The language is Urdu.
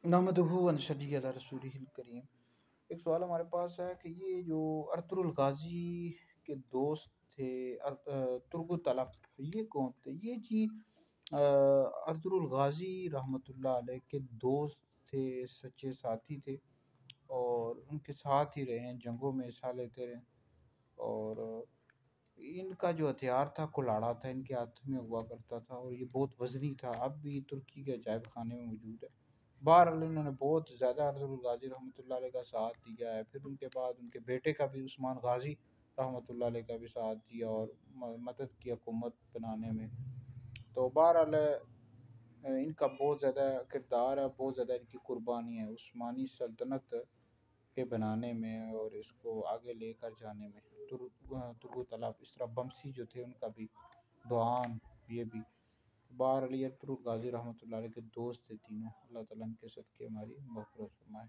نحمدہ و نصلی علی رسولہ الکریم۔ ایک سوال ہمارے پاس ہے کہ یہ جو ارطغرل الغازی کے دوست تھے ترک طلب، یہ کون تھے؟ یہ جی ارطغرل الغازی رحمۃ اللہ علیہ کے دوست تھے، سچے ساتھی تھے، اور ان کے ساتھ ہی رہے ہیں، جنگوں میں حصہ لیتے رہے، اور ان کا جو ہتھیار تھا کلاڑا تھا، ان کے ہاتھ میں ہوا کرتا تھا، اور یہ بہت وزنی تھا، اب بھی ترکی کے عجائب خانے میں موجود ہے۔ بہرحال انہوں نے بہت زیادہ ارطغرل الغازی رحمۃ اللہ علیہ کا ساتھ دیا ہے، پھر ان کے بعد ان کے بیٹے کا بھی، عثمان غازی رحمۃ اللہ علیہ کا بھی ساتھ دیا اور مدد کی حکومت بنانے میں۔ تو بہرحال ان کا بہت زیادہ کردار ہے، بہت زیادہ ان کی قربانی ہے عثمانی سلطنت کے بنانے میں اور اس کو آگے لے کر جانے میں۔ ترک طلب، اس طرح بمسی جو تھے ان کا بھی، دعان، یہ بھی بہرحال ارطغرل غازی رحمۃ اللہ علیہ کے دوست تھے تینوں۔ اللہ تعالیٰ ان کے صدقے ہماری مغفرت فرمائے۔